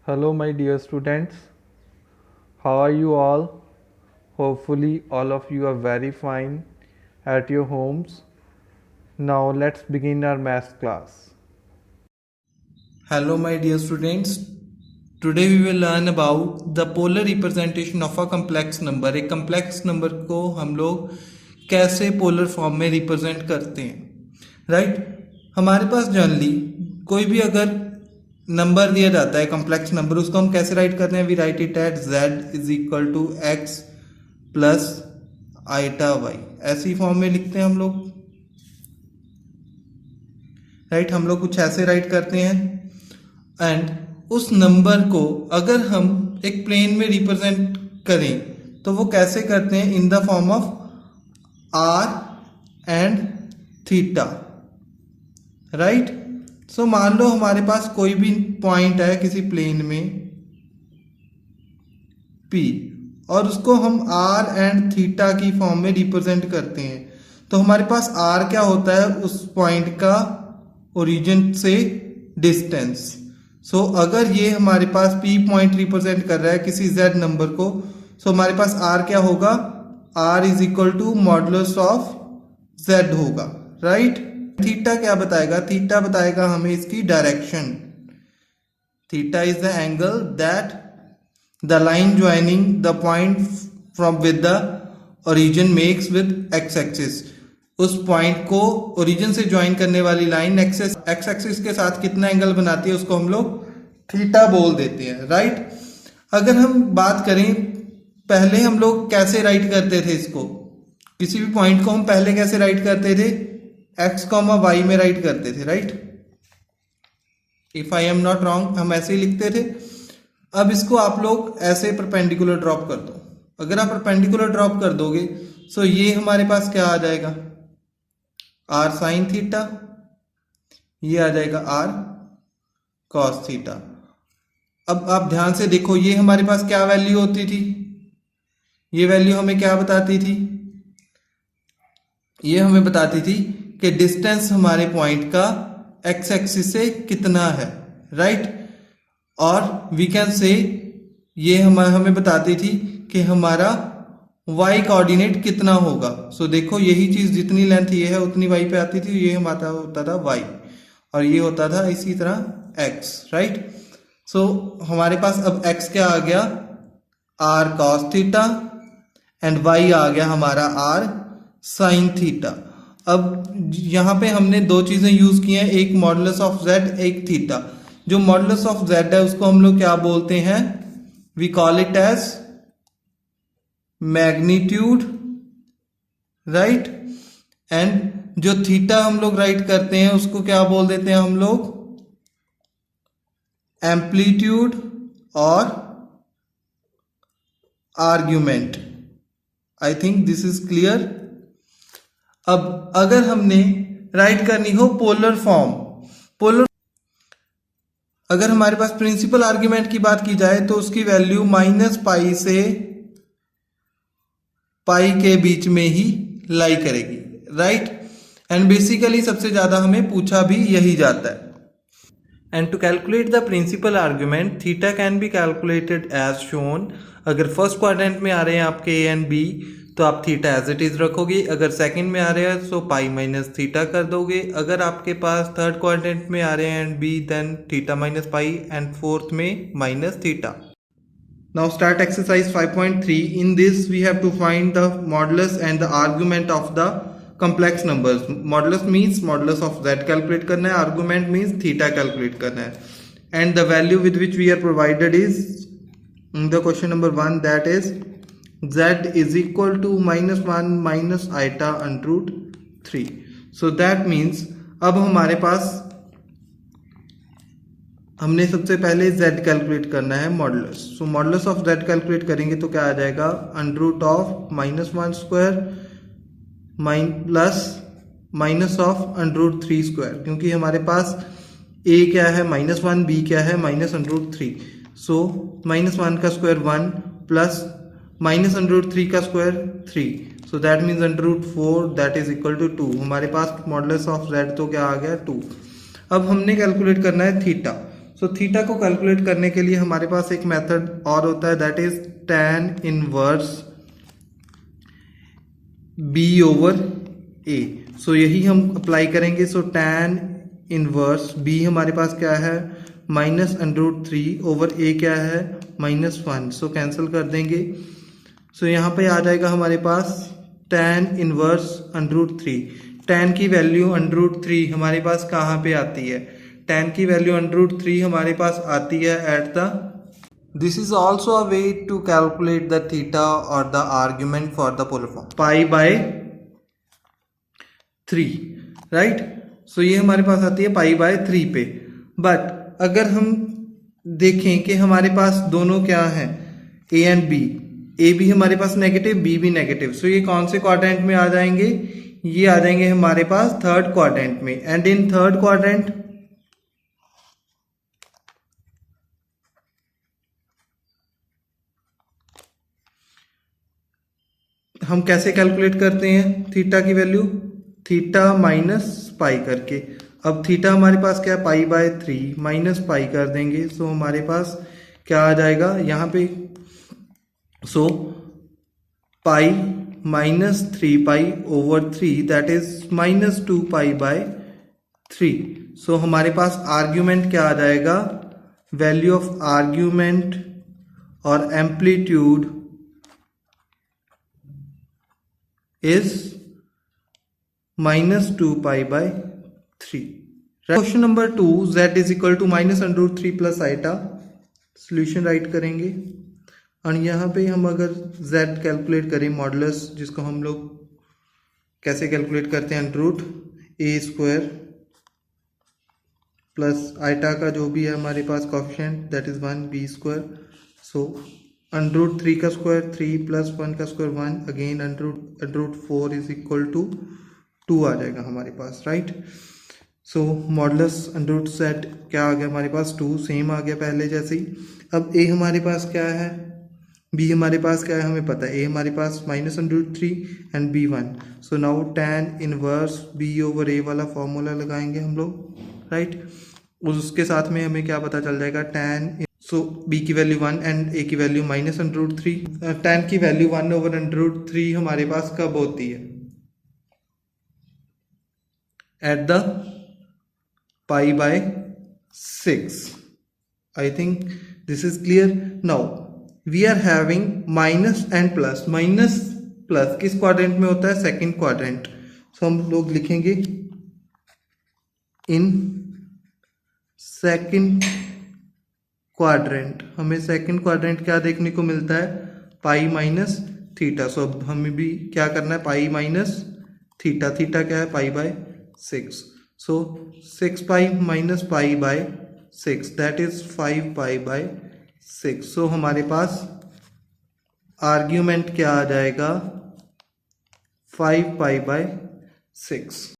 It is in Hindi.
Hello, my dear students. How are you all? Hopefully, all of you are very fine at your homes. Now, let's begin our math class. Hello my dear students. Today we will learn about the polar representation of a complex number. एक complex number को हम लोग कैसे polar form में represent करते हैं, right? हमारे पास जनरली कोई भी अगर नंबर दिया जाता है complex number, उसको हम कैसे राइट करते हैं? We write it at z is equal to x plus iota y. ऐसी फॉर्म में लिखते हैं हम लोग, राइट? हम लोग कुछ ऐसे राइट करते हैं एंड उस नंबर को अगर हम एक प्लेन में रिप्रेजेंट करें तो वो कैसे करते हैं? In the form of R and theta, right? So मान लो हमारे पास कोई भी पॉइंट है किसी प्लेन में P और उसको हम आर एंड थीटा की फॉर्म में रिप्रेजेंट करते हैं, तो हमारे पास आर क्या होता है? उस पॉइंट का ओरिजिन से डिस्टेंस। सो अगर ये हमारे पास P पॉइंट रिप्रेजेंट कर रहा है किसी Z नंबर को, सो हमारे पास R क्या होगा? R is equal to modulus of Z होगा, राइट? थीटा क्या बताएगा? थीटा बताएगा हमें इसकी direction. Theta is the angle that the line joining the point from with the origin makes with x axis. उस पॉइंट को ओरिजिन से ज्वाइन करने वाली लाइन एक्स एक्सिस के साथ कितना एंगल बनाती है उसको हम लोग थीटा बोल देते हैं, राइट? अगर हम बात करें पहले हम लोग कैसे राइट करते थे इसको, किसी भी पॉइंट को हम पहले कैसे राइट करते थे? एक्स कॉमा वाई में राइट करते थे, right? If I am not wrong हम ऐसे ही लिखते थे। अब इसको आप लोग ऐसे परपेंडिकुलर ड्रॉप कर दो। अगर आप परपेंडिकुलर ड्रॉप कर दोगे तो ये हमारे पास क्या आ जाएगा? आर साइन थीटा, ये आ जाएगा आर कॉस थीटा। अब आप ध्यान से देखो, ये हमारे पास क्या वैल्यू होती थी? ये वैल्यू हमें क्या बताती थी? ये हमें बताती थी कि डिस्टेंस हमारे पॉइंट का एक्स एक्सिस से कितना है, राइट? और वी कैन से ये हमें बताती थी कि हमारा y कोऑर्डिनेट कितना होगा। सो देखो यही चीज जितनी लेंथ ये है उतनी y पे आती थी, ये हमारा होता था y और ये होता था इसी तरह x, राइट? सो हमारे पास अब x क्या आ गया? r cos theta and y आ गया हमारा r sin थीटा। अब यहाँ पे हमने दो चीजें यूज की हैं, एक मॉडुलस ऑफ z, एक थीटा। जो मॉडुलस ऑफ z है उसको हम लोग क्या बोलते हैं? We call it as magnitude, right? And जो थीटा हम लोग राइट करते हैं उसको क्या बोल देते हैं हम लोग? एम्पलीट्यूड और argument. I think this is clear. अब अगर हमने राइट करनी हो पोलर फॉर्म, अगर हमारे पास प्रिंसिपल आर्ग्यूमेंट की बात की जाए तो उसकी वैल्यू -पाई से पाई के बीच में ही लाई करेगी, राइट? एंड बेसिकली सबसे ज्यादा हमें पूछा भी यही जाता है। And to calculate the principal argument theta can be calculated as shown. अगर फर्स्ट क्वाड्रेंट में आ रहे हैं आपके ए एंड बी तो आप थीटा एज इट इज रखोगे, अगर सेकंड में आ रहे हैं तो पाई माइनस थीटा कर दोगे, अगर आपके पास थर्ड क्वाड्रेंट में आ रहे हैं and B then theta minus pi and fourth में minus theta. Now start exercise 5.3. In this we have to find the modulus and the argument of the complex numbers. Modulus means modulus of z calculate करना है, argument means theta calculate करना है, and the value with which we are provided is in the question number 1, that is z is equal to -1 minus iota under root 3. So that means अब हमारे पास हमने सबसे पहले z कैलकुलेट करना है modulus. So modulus of z calculate करेंगे तो क्या आ जाएगा? Under root of -1 square plus minus of under root 3 square, क्योंकि हमारे पास a क्या है -1, b क्या है -√3। सो -1 का स्क्वायर 1 प्लस -√3 का square 3, so that means √4 that is equal to 2। हमारे पास मॉडुलस ऑफ z तो क्या आ गया? 2। अब हमने कैलकुलेट करना है थीटा। सो थीटा को कैलकुलेट करने के लिए हमारे पास एक मेथड और होता है, that is tan inverse b over a। सो यही हम अप्लाई करेंगे। सो tan इनवर्स b हमारे पास क्या है, -√3 ओवर a क्या है, -1। सो कैंसिल कर देंगे। सो यहाँ पे आ जाएगा हमारे पास tan इनवर्स √3। tan की वैल्यू √3 हमारे पास कहाँ पे आती है, tan की वैल्यू √3 हमारे पास आती है at the, this is also a way to calculate the theta और the argument for the polar form, π/3, right. So ये हमारे पास आती है π/3 पे। बट अगर हम देखें कि हमारे पास दोनों क्या है, a एंड b, a भी हमारे पास नेगेटिव, b भी नेगेटिव। सो ये कौन से क्वाड्रेंट में आ जाएंगे, ये आ जाएंगे हमारे पास थर्ड क्वाड्रेंट में। एंड इन थर्ड क्वाड्रेंट हम कैसे कैलकुलेट करते हैं थीटा की वैल्यू, थीटा माइनस पाई करके। अब थीटा हमारे पास क्या है, π/3 माइनस पाई कर देंगे। सो हमारे पास क्या आ जाएगा यहाँ पे, सो पाई -3π/3 दैट इज -2π/3। सो हमारे पास आर्ग्यूमेंट क्या आ जाएगा, वैल्यू ऑफ आर्ग्यूमेंट और amplitude is -2π/3। Question number 2, z is equal to -√3 plus iota. Solution write करेंगे और यहाँ पे हम अगर z कैलकुलेट करें मॉडुलस, जिसको हम लोग कैसे कैलकुलेट करते हैं, √a² प्लस आइटा का जो भी है हमारे पास coefficient that is 1b²। So √3 का स्क्वायर 3 प्लस 1 का square 1, again √4 is equal to 2 आ जाएगा हमारे पास, राइट। सो मॉडुलस √z क्या आ गया हमारे पास, 2, सेम आ गया पहले जैसे ही। अब a हमारे पास क्या है, b हमारे पास क्या है हमें पता है, a हमारे पास -√3 and b 1। So now tan inverse b over a वाला फॉर्मूला लगाएंगे हम लोग, राइट। उसके साथ में हमें क्या पता चल जाएगा, tan, सो b की वैल्यू 1 एंड a की वैल्यू -√3। tan की वैल्यू 1 ओवर √3 हमारे पास कब होती है, at the π/6। I think this is clear. Now we are having minus and plus. Minus plus किस क्वाड्रेंट में होता है, सेकंड क्वाड्रेंट। सो हम लोग लिखेंगे इन सेकंड क्वाड्रेंट। हमें सेकंड क्वाड्रेंट क्या देखने को मिलता है, π-θ। सो अब हमें भी क्या करना है, π-θ। थीटा क्या है, π/6। सो 6π - π/6 दैट इज 5π/6। सो हमारे पास आर्ग्यूमेंट क्या आ जाएगा, 5π/6।